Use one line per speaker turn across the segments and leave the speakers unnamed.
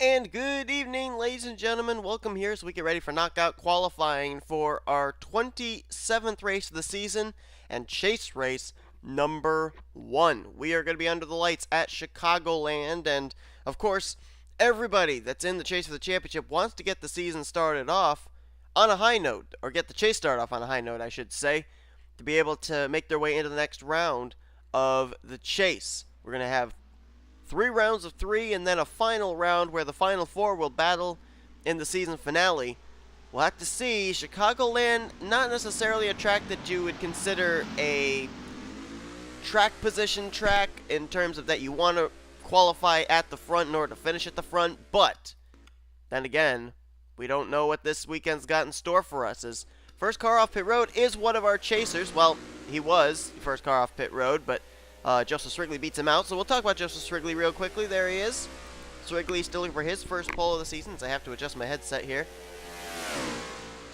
And good evening, ladies and gentlemen. Welcome here as we get ready for knockout qualifying for our 27th race of the season and chase race number 1. We are going to be under the lights at Chicagoland, and of course, everybody that's in the chase for the championship wants to get the season started off on a high note, or get the chase started off on a high note, I should say, to be able to make their way into the next round of the chase. We're going to have 3 rounds of 3, and then a final round where the final 4 will battle in the season finale. We'll have to see. Chicagoland, not necessarily a track that you would consider a track position track in terms of that you want to qualify at the front in order to finish at the front, but then again, we don't know what this weekend's got in store for us. As first car off pit road is one of our chasers. Well, he was the first car off pit road, but Joseph Srigley beats him out, so we'll talk about Joseph Srigley real quickly. There he is. Srigley still looking for his first pole of the season, so I have to adjust my headset here.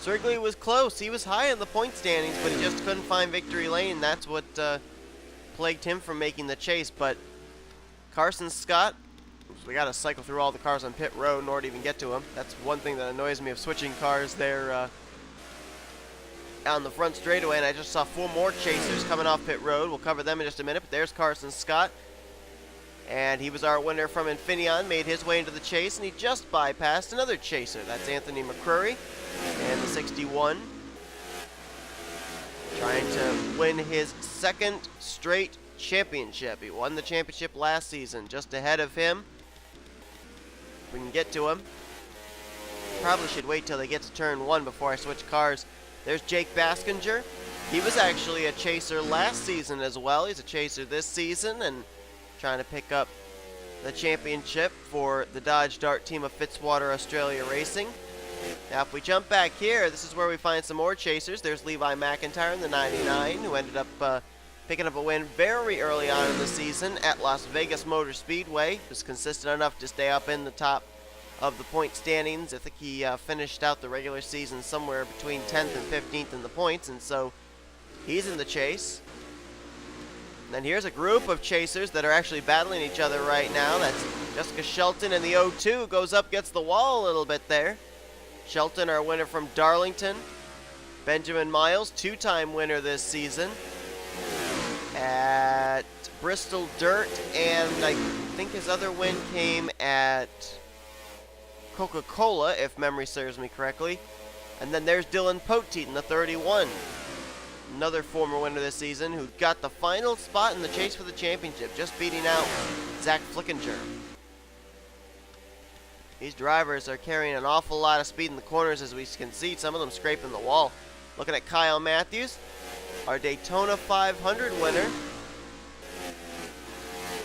Srigley was close. He was high in the point standings, but he just couldn't find victory lane. That's what plagued him from making the chase. But Carson Scott, we got to cycle through all the cars on pit road in order to even get to him. That's one thing that annoys me of switching cars there on the front straightaway, and I just saw 4 more chasers coming off pit road. We'll cover them in just a minute, but there's Carson Scott, and he was our winner from Infineon, made his way into the chase, and he just bypassed another chaser. That's Anthony McCrury, and the 61, trying to win his 2nd straight championship. He won the championship last season, just ahead of him. We can get to him. Probably should wait till they get to turn 1 before I switch cars. There's Jake Baskinger. He was actually a chaser last season as well. He's a chaser this season and trying to pick up the championship for the Dodge Dart team of Fitzwater Australia Racing. Now if we jump back here, this is where we find some more chasers. There's Levi McIntire in the 99, who ended up picking up a win very early on in the season at Las Vegas Motor Speedway. Was consistent enough to stay up in the top of the point standings. I think he finished out the regular season somewhere between 10th and 15th in the points, and so he's in the chase. And then here's a group of chasers that are actually battling each other right now. That's Jessica Shelton in the 02, goes up, gets the wall a little bit there. Shelton, our winner from Darlington. Benjamin Miles, 2-time winner this season at Bristol Dirt, and I think his other win came at Coca-Cola, if memory serves me correctly. And then there's Dillon Poteet in the 31. Another former winner this season who got the final spot in the chase for the championship, just beating out Zack Flickinger. These drivers are carrying an awful lot of speed in the corners, as we can see, some of them scraping the wall. Looking at Kyle Mathews, our Daytona 500 winner.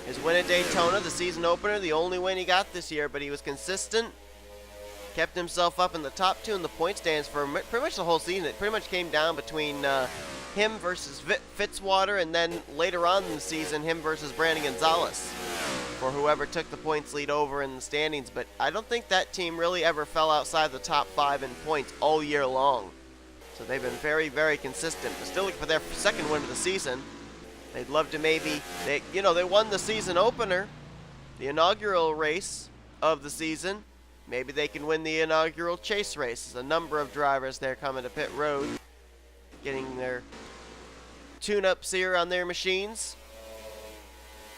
His win at Daytona, the season opener, the only win he got this year, but he was consistent. Kept himself up in the top 2 in the point stands for pretty much the whole season. It pretty much came down between him versus Fitzwater, and then later on in the season, him versus Brandon Gonzales for whoever took the points lead over in the standings. But I don't think that team really ever fell outside the top 5 in points all year long. So they've been very, very consistent. But still looking for their 2nd win of the season. They'd love to maybe, they won the season opener, the inaugural race of the season. Maybe they can win the inaugural chase race. There's a number of drivers there coming to pit road, getting their tune-ups here on their machines.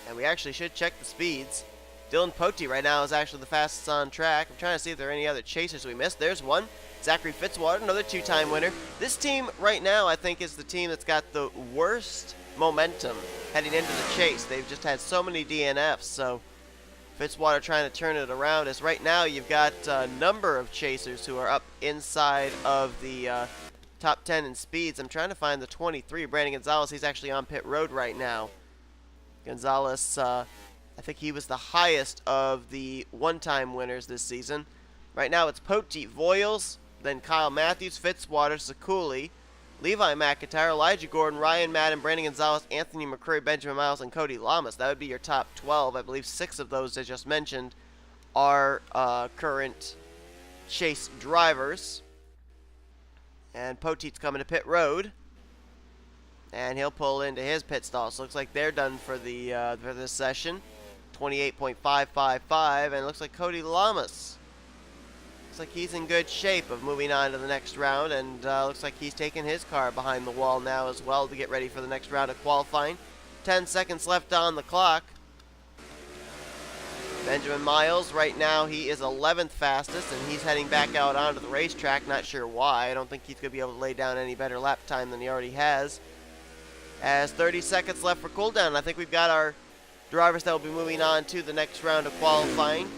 And we actually should check the speeds. Dillon Poteet right now is actually the fastest on track. I'm trying to see if there are any other chasers we missed. There's one. Zachary Fitzwater, another 2-time winner. This team right now, I think, is the team that's got the worst momentum heading into the chase. They've just had so many DNFs, so Fitzwater trying to turn it around, as right now you've got a number of chasers who are up inside of the top 10 in speeds. I'm trying to find the 23, Brandon Gonzales. He's actually on pit road right now. Gonzales, I think he was the highest of the 1-time winners this season. Right now it's Poteet, Voyles, then Kyle Mathews, Fitzwater, Ciculli, Levi McIntire, Elijah Gordon, Ryan Madden, Brandon Gonzales, Anthony McCrury, Benjamin Miles, and Cody Llamas. That would be your top 12. I believe 6 of those I just mentioned are current chase drivers. And Poteet's coming to pit road. And he'll pull into his pit stall. So looks like they're done for the for this session. 28.555, and it looks like Cody Llamas. Looks like he's in good shape of moving on to the next round, and looks like he's taking his car behind the wall now as well to get ready for the next round of qualifying. 10 seconds left on the clock. Benjamin Miles, right now, he is 11th fastest, and he's heading back out onto the racetrack. Not sure why. I don't think he's going to be able to lay down any better lap time than he already has. As 30 seconds left for cooldown, I think we've got our drivers that will be moving on to the next round of qualifying.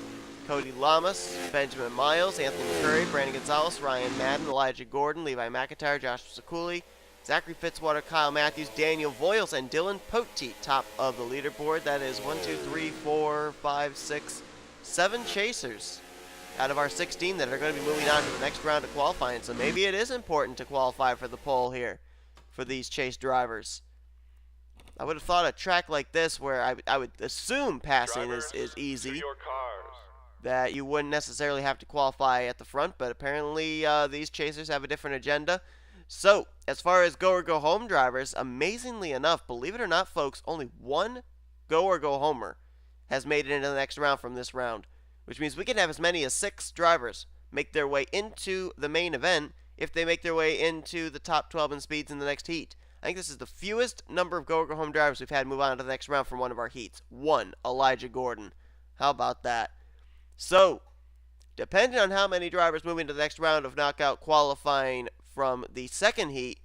Cody Llamas, Benjamin Miles, Anthony McCrury, Brandon Gonzales, Ryan Madden, Elijah Gordon, Levi McIntire, Joshua Ciculli, Zachary Fitzwater, Kyle Mathews, Daniel Voyles, and Dillon Poteet, top of the leaderboard. That is 1, 2, 3, 4, 5, 6, 7 chasers out of our 16 that are going to be moving on to the next round of qualifying. So maybe it is important to qualify for the pole here for these chase drivers. I would have thought a track like this, where I would assume passing is easy, that you wouldn't necessarily have to qualify at the front, but apparently these chasers have a different agenda. So, as far as go or go home drivers, amazingly enough, believe it or not, folks, only one go or go homer has made it into the next round from this round, which means we can have as many as 6 drivers make their way into the main event if they make their way into the top 12 in speeds in the next heat. I think this is the fewest number of go or go home drivers we've had move on to the next round from one of our heats. 1, Elijah Gordon. How about that? So, depending on how many drivers move into the next round of knockout qualifying from the second heat,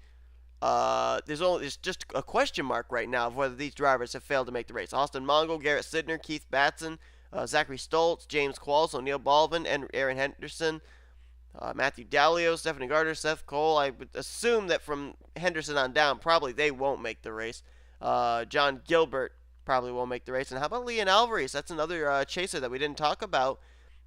there's just a question mark right now of whether these drivers have failed to make the race. Austin Mongo, Garrett Sidner, Keith Batson, Zachary Stoltz, James Qualls, O'Neill Baldwin, and Aaron Henderson, Matthew Dallio, Stephanie Gardner, Seth Cole. I would assume that from Henderson on down, probably they won't make the race. John Gilbert probably won't make the race. And how about Leon Alvarez? That's another chaser that we didn't talk about.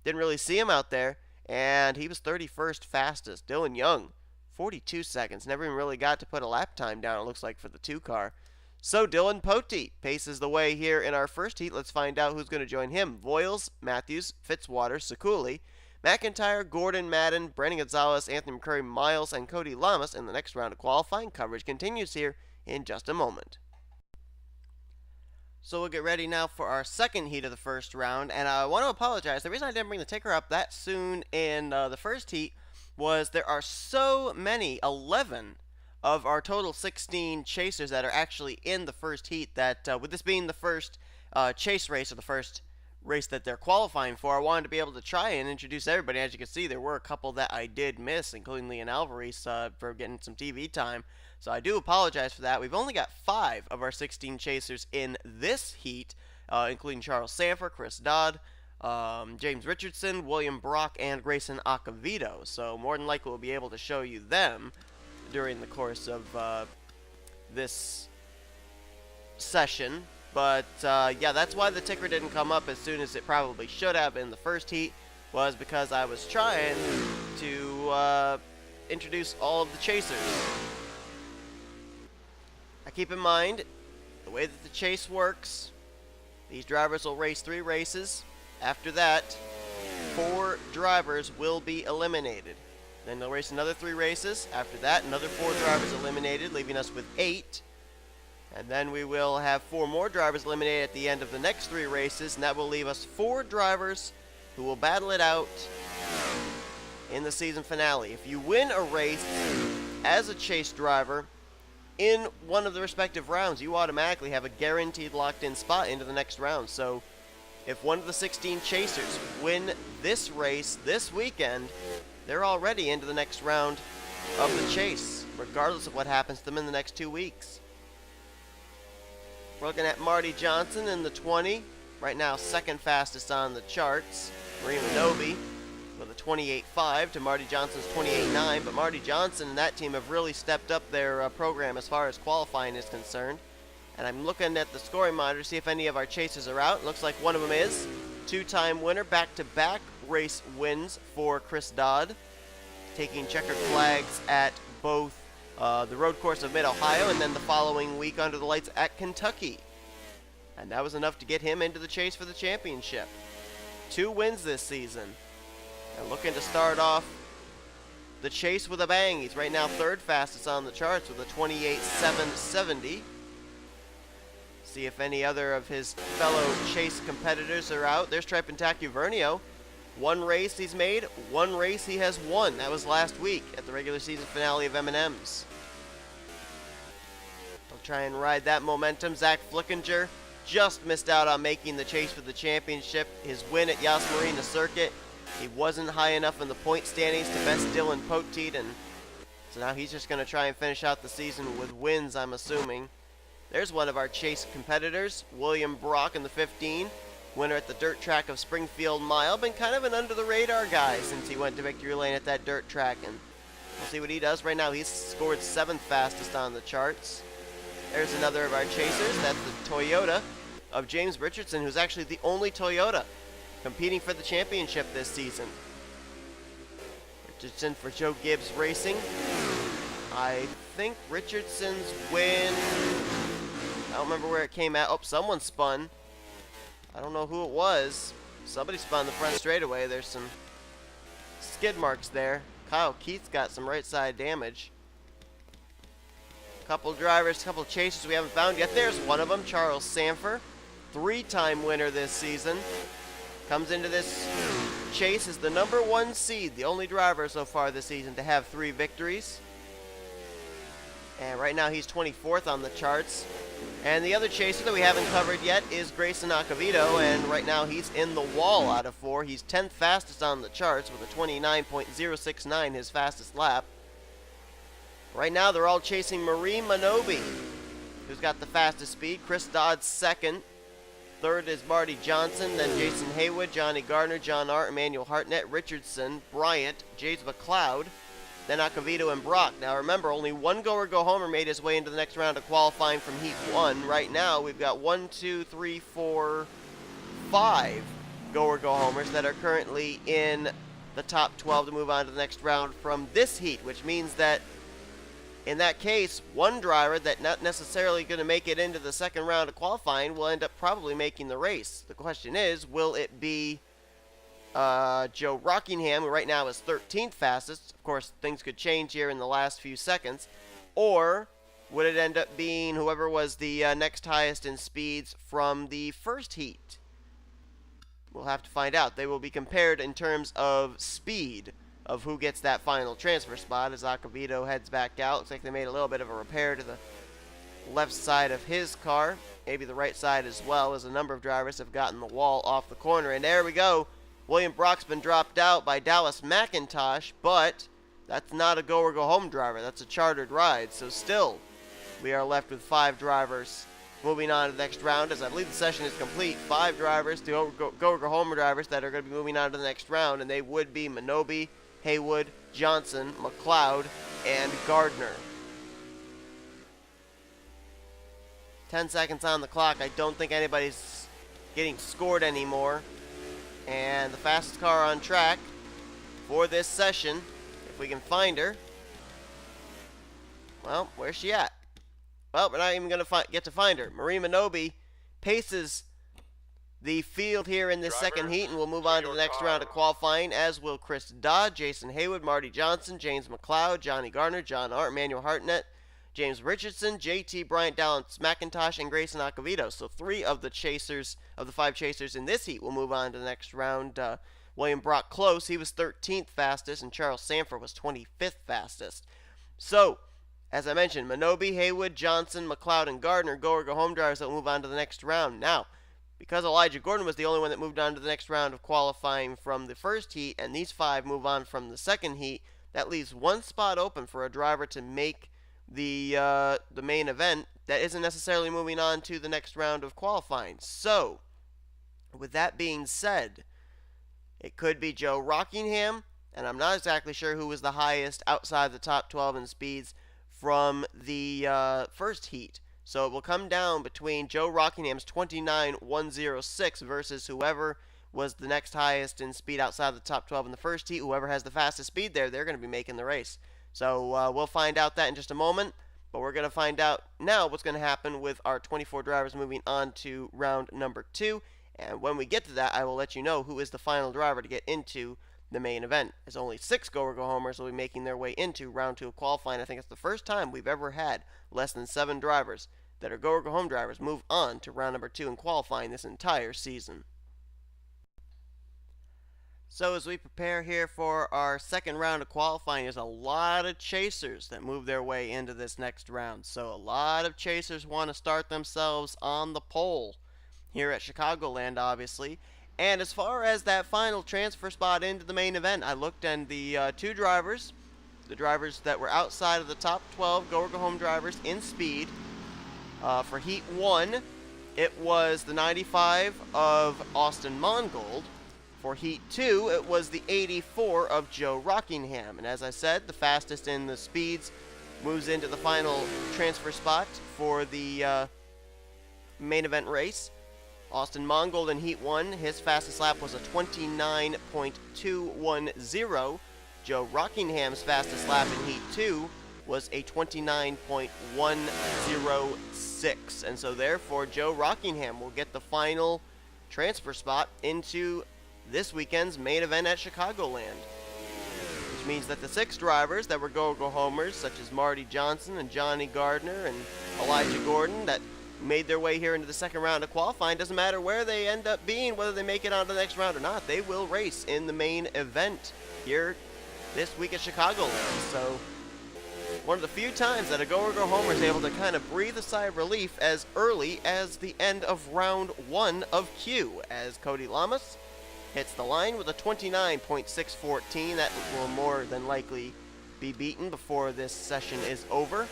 Didn't really see him out there, and he was 31st fastest. Dillon Young, 42 seconds. Never even really got to put a lap time down, it looks like, for the 2 car. So Dillon Poteet paces the way here in our first heat. Let's find out who's going to join him. Voyles, Mathews, Fitzwater, Ciculli, McIntyre, Gordon, Madden, Brandon Gonzales, Anthony McCurry, Miles, and Cody Llamas in the next round of qualifying. Coverage continues here in just a moment. So we'll get ready now for our second heat of the first round, and I want to apologize. The reason I didn't bring the ticker up that soon in the first heat was there are so many, 11 of our total 16 chasers that are actually in the first heat, that with this being the first chase race, or the first race that they're qualifying for, I wanted to be able to try and introduce everybody. As you can see, there were a couple that I did miss, including Leon Alvarez for getting some TV time. So I do apologize for that. We've only got 5 of our 16 chasers in this heat, including Charles Sanford, Chris Dodd, James Richardson, William Brock, and Grayson Acevedo. So more than likely we'll be able to show you them during the course of this session. But yeah, that's why the ticker didn't come up as soon as it probably should have in the first heat, was because I was trying to introduce all of the chasers. Now keep in mind, the way that the chase works, these drivers will race 3 races. After that, 4 drivers will be eliminated. Then they'll race another 3 races. After that, another 4 drivers eliminated, leaving us with 8. And then we will have 4 more drivers eliminated at the end of the next 3 races, and that will leave us 4 drivers who will battle it out in the season finale. If you win a race as a chase driver in one of the respective rounds, you automatically have a guaranteed locked-in spot into the next round. So if one of the 16 chasers win this race this weekend, they're already into the next round of the chase, regardless of what happens to them in the next 2 weeks. We're looking at Marty Johnson in the 20, right now second fastest on the charts. Monobe with a 28.5 to Marty Johnson's 28.9, but Marty Johnson and that team have really stepped up their program as far as qualifying is concerned. And I'm looking at the scoring monitor to see if any of our chasers are out. It looks like one of them is. 2-time winner, back-to-back race wins for Chris Dodd, taking checkered flags at both the road course of Mid-Ohio, and then the following week under the lights at Kentucky. And that was enough to get him into the chase for the championship. 2 wins this season. And looking to start off the chase with a bang. He's right now 3rd fastest on the charts with a 28.770. See if any other of his fellow Chase competitors are out. There's Trepentacuvernio. One race he's made, one race he has won. That was last week at the regular season finale of M&M's. He'll try and ride that momentum. Zack Flickinger just missed out on making the chase for the championship. His win at Yas Marina Circuit, he wasn't high enough in the point standings to best Dillon Poteet, and so now he's just going to try and finish out the season with wins, I'm assuming. There's one of our chase competitors, William Brock in the 15, winner at the dirt track of Springfield Mile. Been kind of an under-the-radar guy since he went to victory lane at that dirt track, and we'll see what he does. Right now, he's scored 7th fastest on the charts. There's another of our chasers. That's the Toyota of James Richardson, who's actually the only Toyota competing for the championship this season. Richardson for Joe Gibbs Racing. I think Richardson's win, I don't remember where it came at. Oh, someone spun. I don't know who it was. Somebody spun the front straightaway. There's some skid marks there. Kyle Keith's got some right side damage. Couple drivers, couple chasers we haven't found yet. There's one of them, Charles Sanford, 3-time winner this season. Comes into this chase as the #1 seed, the only driver so far this season to have 3 victories. And right now he's 24th on the charts. And the other chaser that we haven't covered yet is Grayson Acevedo, and right now he's in the wall out of 4. He's 10th fastest on the charts with a 29.069, his fastest lap. Right now they're all chasing Marie Monobe, who's got the fastest speed. Chris Dodd 2nd. 3rd is Marty Johnson, then Jason Heywood, Jonny Gardner, John R, Emmanuel Hartnett, Richardson, Bryant, James McCloud, then Acevedo and Brock. Now remember, only one go-homer made his way into the next round of qualifying from Heat 1. Right now, we've got 1, 2, 3, 4, 5 go-homers that are currently in the top 12 to move on to the next round from this heat, which means that in that case, one driver that not necessarily going to make it into the second round of qualifying will end up probably making the race. The question is, will it be Joe Rockingham, who right now is 13th fastest? Of course, things could change here in the last few seconds. Or would it end up being whoever was the next highest in speeds from the first heat? We'll have to find out. They will be compared in terms of speed of who gets that final transfer spot as Acevedo heads back out. Looks like they made a little bit of a repair to the left side of his car, maybe the right side as well, as a number of drivers have gotten the wall off the corner. And there we go. William Brock's been dropped out by Dallas McIntosh, but that's not a go-or-go-home driver. That's a chartered ride. So still, we are left with 5 drivers moving on to the next round, as I believe the session is complete. 5 drivers, go-or-go-home drivers that are going to be moving on to the next round, and they would be Monobe, Heywood, Johnson, McCloud, and Gardner. 10 seconds on the clock. I don't think anybody's getting scored anymore. And the fastest car on track for this session, if we can find her. Well, where's she at? Well, we're not even going to get to find her. Marie Monobe paces the field here in this second heat, and we'll move on to the next round of qualifying, as will Chris Dodd, Jason Heywood, Marty Johnson, James McCloud, Jonny Gardner, John R, Emmanuel Hartnett, James Richardson, JT Bryant, Dallas McIntosh, and Grayson Acevedo. So 3 of the chasers, of the 5 chasers in this heat, will move on to the next round. William Brock close. He was 13th fastest, and Charles Sanford was 25th fastest. So, as I mentioned, Monobe, Heywood, Johnson, McCloud, and Gardner go-or-go-home drivers that will move on to the next round. Now, because Elijah Gordon was the only one that moved on to the next round of qualifying from the first heat, and these 5 move on from the second heat, that leaves 1 spot open for a driver to make the main event that isn't necessarily moving on to the next round of qualifying. So, with that being said, it could be Joe Rockingham, and I'm not exactly sure who was the highest outside the top 12 in speeds from the first heat. So it will come down between Joe Rockingham's 29.106 versus whoever was the next highest in speed outside the top 12 in the first heat. Whoever has the fastest speed there, they're going to be making the race. So we'll find out that in just a moment. But we're going to find out now what's going to happen with our 24 drivers moving on to round number 2. And when we get to that, I will let you know who is the final driver to get into the main event, as only 6 go-or-go-homers will be making their way into round 2 of qualifying. I think it's the first time we've ever had less than 7 drivers that are go or go home drivers move on to round number 2 in qualifying this entire season. So as we prepare here for our second round of qualifying, there's a lot of chasers that move their way into this next round. So a lot of chasers want to start themselves on the pole here at Chicagoland, obviously. And as far as that final transfer spot into the main event, I looked and the two drivers, the drivers that were outside of the top 12 go or go home drivers in speed, for Heat 1, it was the 95 of Austin Mongold. For Heat 2, it was the 84 of Joe Rockingham. And as I said, the fastest in the speeds moves into the final transfer spot for the main event race. Austin Mongold in Heat 1, his fastest lap was a 29.210. Joe Rockingham's fastest lap in Heat 2 was a 29.106. And so therefore, Joe Rockingham will get the final transfer spot into this weekend's main event at Chicagoland. Which means that the 6 drivers that were go-go homers, such as Marty Johnson and Jonny Gardner and Elijah Gordon, that made their way here into the second round of qualifying, doesn't matter where they end up being, whether they make it on to the next round or not, they will race in the main event here this week at Chicagoland. So one of the few times that a go-or-go homer is able to kind of breathe a sigh of relief as early as the end of round 1 of Q, as Cody Llamas hits the line with a 29.614. That will more than likely be beaten before this session is over.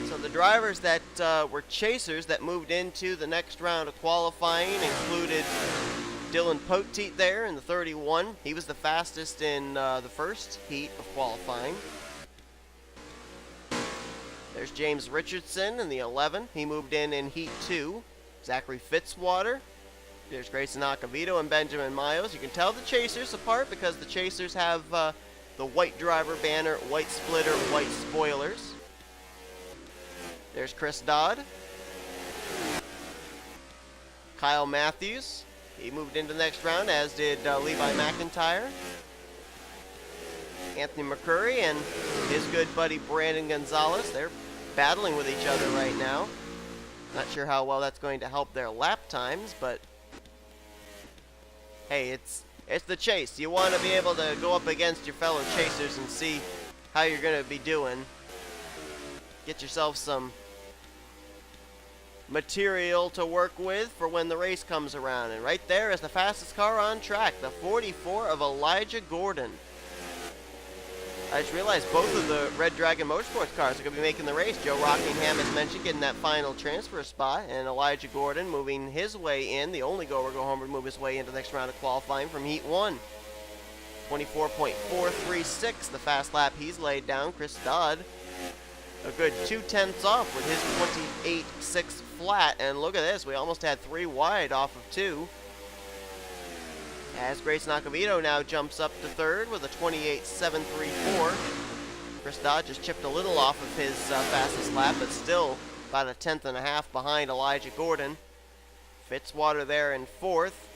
So the drivers that were chasers that moved into the next round of qualifying included Dillon Poteet there in the 31. He was the fastest in the first heat of qualifying. There's James Richardson in the 11. He moved in Heat 2. Zachary Fitzwater. There's Grayson Acevedo and Benjamin Miles. You can tell the chasers apart because the chasers have the white driver banner, white splitter, white spoilers. There's Chris Dodd. Kyle Mathews. He moved into the next round, as did Levi McIntire. Anthony McCrury and his good buddy Brandon Gonzales. They're battling with each other right now. Not sure how well that's going to help their lap times, but hey, it's the chase. You want to be able to go up against your fellow chasers and see how you're going to be doing. Get yourself some material to work with for when the race comes around. And right there is the fastest car on track, the 44 of Elijah Gordon. I just realized both of the Red Dragon Motorsports cars are going to be making the race. Joe Rockingham, as mentioned, getting that final transfer spot, and Elijah Gordon moving his way in, the only go-or-go-homer to move his way into the next round of qualifying from Heat 1. 24.436, the fast lap he's laid down. Chris Dodd, a good 0.2 off with his 28.6 flat, and look at this, we almost had 3 wide off of 2. As Grayson Acevedo now jumps up to third with a 28.734. Chris Dodd just chipped a little off of his fastest lap, but still about a 1/10.5 behind Elijah Gordon. Fitzwater there in 4th.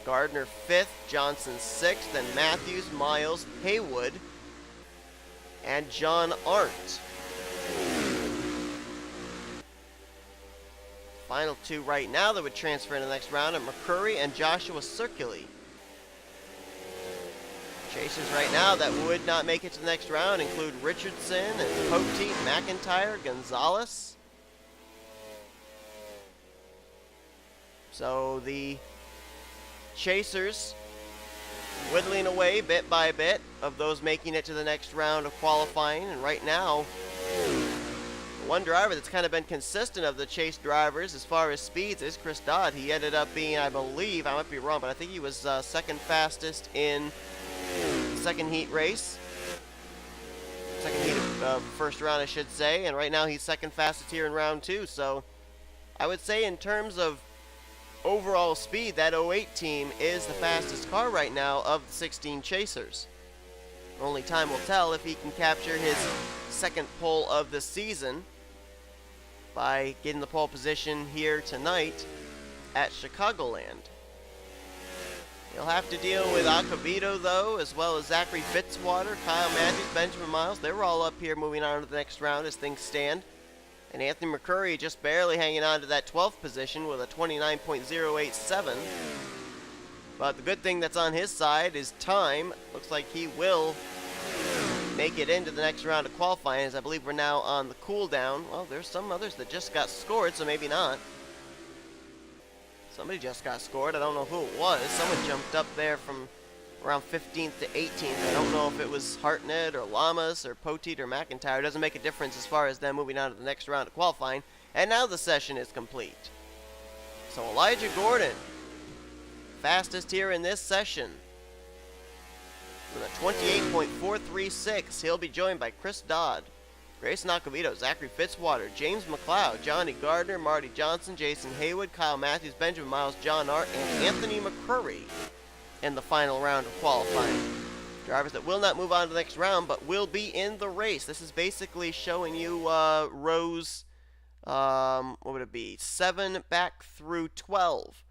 Gardner 5th. Johnson 6th. And Mathews, Miles, Heywood, and John Arndt. Final 2 right now that would transfer in the next round are McCrury and Joshua Ciculli. Chasers right now that would not make it to the next round include Richardson and Poteet, McIntyre, Gonzales. So the chasers whittling away bit by bit of those making it to the next round of qualifying. And right now, one driver that's kind of been consistent of the chase drivers as far as speeds is Chris Dodd. He ended up being, I believe, I might be wrong, but I think he was second fastest in the second heat race. Second heat of first round, I should say. And right now he's second fastest here in round 2. So I would say in terms of overall speed, that 08 team is the fastest car right now of the 16 chasers. Only time will tell if he can capture his second pole of the season by getting the pole position here tonight at Chicagoland. He'll have to deal with Acevedo, though, as well as Zachary Fitzwater, Kyle Mathews, Benjamin Miles. They're all up here moving on to the next round as things stand. And Anthony McCrury just barely hanging on to that 12th position with a 29.087. But the good thing that's on his side is time. Looks like he will make it into the next round of qualifying, as I believe we're now on the cool down. Well, there's some others that just got scored, so maybe not. Somebody just got scored. I don't know who it was. Someone jumped up there from around 15th to 18th. I don't know if it was Hartnett or Llamas or Poteet or McIntyre. It doesn't make a difference as far as them moving on to the next round of qualifying. And now the session is complete. So Elijah Gordon, fastest here in this session, with a 28.436. He'll be joined by Chris Dodd, Grayson Acevedo, Zachary Fitzwater, James McCloud, Jonny Gardner, Marty Johnson, Jason Heywood, Kyle Mathews, Benjamin Miles, John R, and Anthony McCrury in the final round of qualifying. Drivers that will not move on to the next round, but will be in the race. This is basically showing you rows, what would it be, 7 back through 12.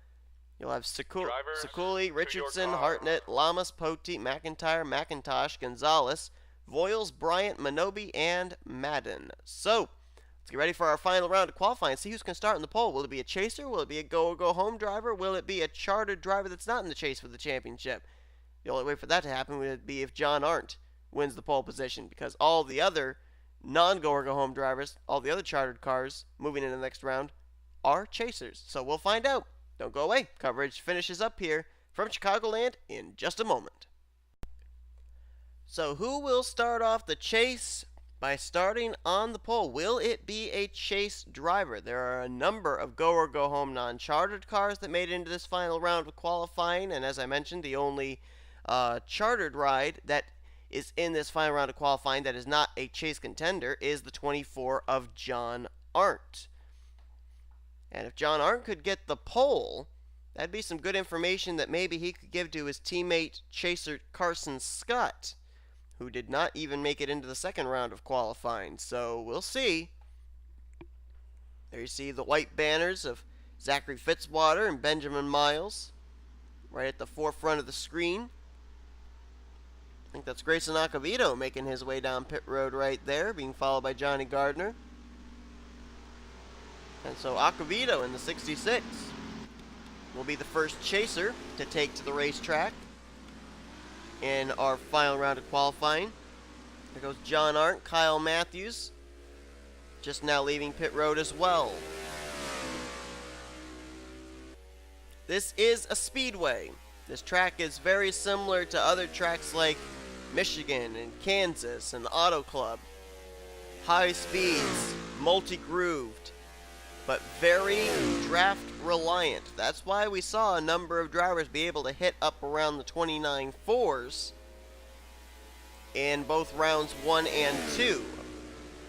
You'll have Ciculli, Richardson, Hartnett, Llamas, Poteet, McIntyre, McIntosh, Gonzales, Voyles, Bryant, Monobe, and Madden. So, let's get ready for our final round of qualifying. See who's going to start in the pole. Will it be a chaser? Will it be a go-home driver? Will it be a chartered driver that's not in the chase for the championship? The only way for that to happen would be if John Arndt wins the pole position, because all the other non-go-home drivers, all the other chartered cars moving into the next round, are chasers. So we'll find out. Don't go away. Coverage finishes up here from Chicagoland in just a moment. So who will start off the chase by starting on the pole? Will it be a chase driver? There are a number of go-home non-chartered cars that made it into this final round of qualifying, and as I mentioned, the only chartered ride that is in this final round of qualifying that is not a chase contender is the 24 of John Arndt. And if John Arndt could get the pole, that'd be some good information that maybe he could give to his teammate chaser Carson Scott, who did not even make it into the second round of qualifying. So we'll see. There you see the white banners of Zachary Fitzwater and Benjamin Miles right at the forefront of the screen. I think that's Grayson Acevedo making his way down pit road right there, being followed by Jonny Gardner. And so Acevedo in the 66 will be the first chaser to take to the racetrack in our final round of qualifying. There goes John Arndt, Kyle Mathews, just now leaving pit road as well. This is a speedway. This track is very similar to other tracks like Michigan and Kansas and the Auto Club. High speeds, multi-grooved, but very draft reliant. That's why we saw a number of drivers be able to hit up around the 29.4s in both rounds 1 and 2.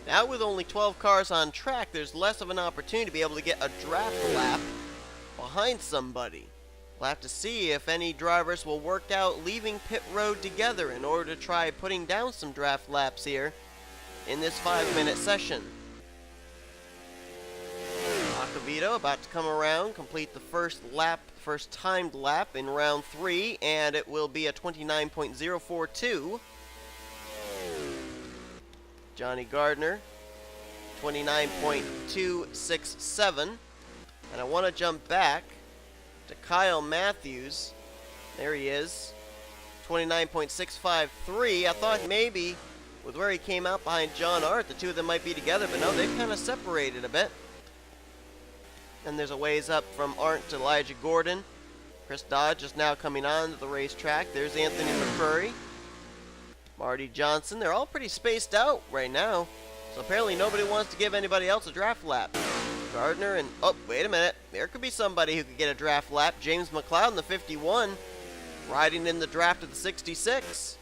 Now with only 12 cars on track, there's less of an opportunity to be able to get a draft lap behind somebody. We'll have to see if any drivers will work out leaving pit road together in order to try putting down some draft laps here in this 5-minute session. Acevedo about to come around, complete the first timed lap in round 3, and it will be a 29.042. Jonny Gardner, 29.267. And I want to jump back to Kyle Mathews. There he is, 29.653. I thought maybe with where he came out behind John Arndt, the two of them might be together, but no, they've kind of separated a bit. And there's a ways up from Arndt to Elijah Gordon. Chris Dodd just now coming on to the racetrack. There's Anthony McCrury, Marty Johnson. They're all pretty spaced out right now. So apparently nobody wants to give anybody else a draft lap. Gardner and, oh, wait a minute. There could be somebody who could get a draft lap. James McCloud in the 51, riding in the draft of the 66.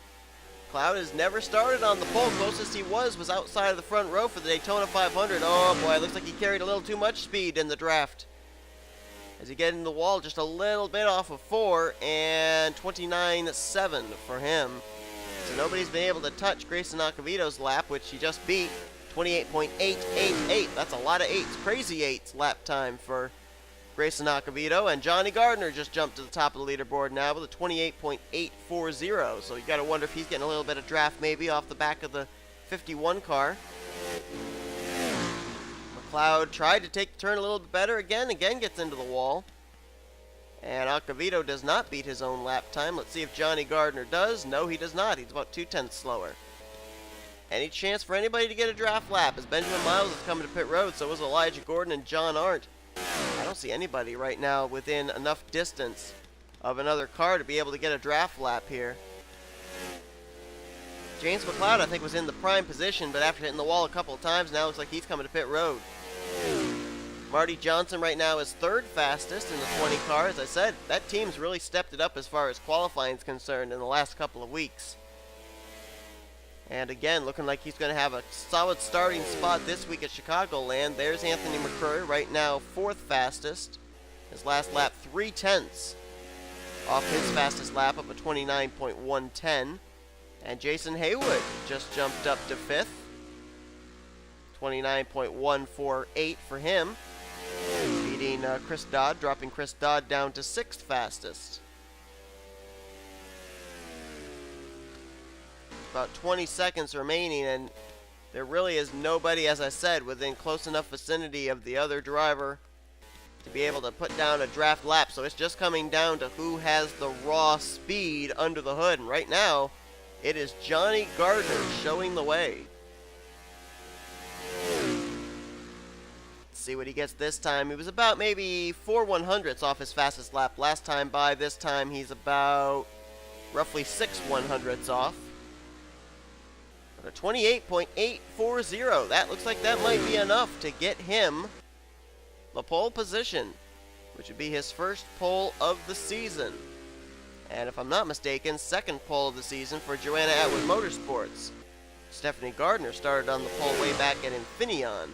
McCloud has never started on the pole. Closest he was outside of the front row for the Daytona 500. Oh boy, it looks like he carried a little too much speed in the draft. As he gets in the wall just a little bit off of 4, and 29.7 for him. So nobody's been able to touch Grayson Acevedo's lap, which he just beat, 28.888. That's a lot of 8s. Crazy 8s lap time for Grayson Acevedo. And Jonny Gardner just jumped to the top of the leaderboard now with a 28.840. So you got to wonder if he's getting a little bit of draft maybe off the back of the 51 car. McCloud tried to take the turn a little bit better. Again gets into the wall. And Acevedo does not beat his own lap time. Let's see if Jonny Gardner does. No, he does not. He's about 0.2 slower. Any chance for anybody to get a draft lap? As Benjamin Miles is coming to pit road, so is Elijah Gordon and John Arndt. I don't see anybody right now within enough distance of another car to be able to get a draft lap here. James McCloud, I think, was in the prime position, but after hitting the wall a couple of times, now looks like he's coming to pit road. Marty Johnson right now is third fastest in the 20 car. As I said, that team's really stepped it up as far as qualifying is concerned in the last couple of weeks. And again, looking like he's going to have a solid starting spot this week at Chicagoland. There's Anthony McCrury right now fourth fastest. His last lap 0.3 off his fastest lap up at 29.110. And Jason Heywood just jumped up to fifth. 29.148 for him. Beating Chris Dodd, dropping Chris Dodd down to sixth fastest. About 20 seconds remaining, and there really is nobody, as I said, within close enough vicinity of the other driver to be able to put down a draft lap. So it's just coming down to who has the raw speed under the hood. And right now, it is Jonny Gardner showing the way. Let's see what he gets this time. He was about maybe 4 100ths off his fastest lap last time by. This time he's about roughly 6 100ths off. A 28.840. That looks like that might be enough to get him the pole position, which would be his first pole of the season. And if I'm not mistaken, second pole of the season for Joanna Atwood Motorsports. Stephanie Gardner started on the pole way back at Infineon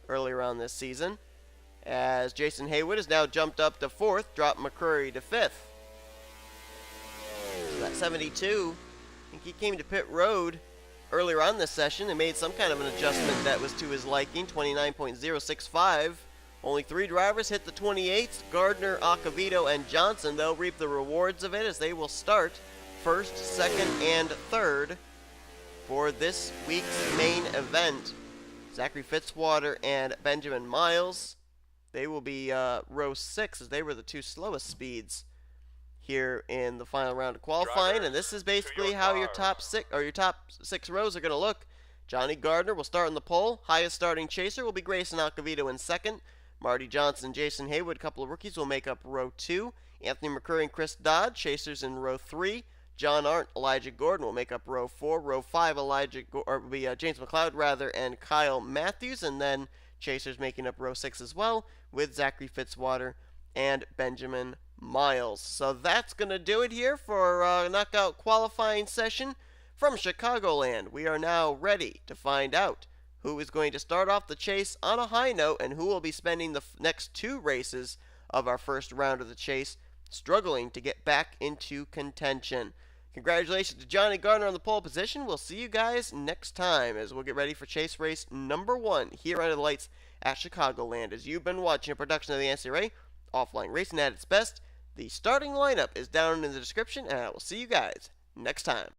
earlier on this season, as Jason Heywood has now jumped up to fourth, dropped McCrury to fifth. So that 72, I think he came to pit road earlier on this session and made some kind of an adjustment that was to his liking, 29.065. Only 3 drivers hit the 28s, Gardner, Acevedo, and Johnson. They'll reap the rewards of it as they will start first, second, and third for this week's main event. Zachary Fitzwater and Benjamin Miles, they will be row 6 as they were the 2 slowest speeds here in the final round of qualifying. Drivers, and this is basically how your top 6 rows are going to look. Jonny Gardner will start on the pole. Highest starting chaser will be Grayson Acevedo in second. Marty Johnson, Jason Heywood, a couple of rookies, will make up row 2. Anthony McCrury and Chris Dodd, chasers in row 3. John Arndt, Elijah Gordon will make up row 4. Row 5, James McCloud and Kyle Mathews, and then chasers making up row 6 as well with Zachary Fitzwater and Benjamin Miles. So that's going to do it here for our knockout qualifying session from Chicagoland. We are now ready to find out who is going to start off the chase on a high note and who will be spending the next 2 races of our first round of the chase struggling to get back into contention. Congratulations to Jonny Gardner on the pole position. We'll see you guys next time as we'll get ready for chase race number 1 here under the lights at Chicagoland. As you've been watching a production of the NNSCRA, offline racing at its best. The starting lineup is down in the description, and I will see you guys next time.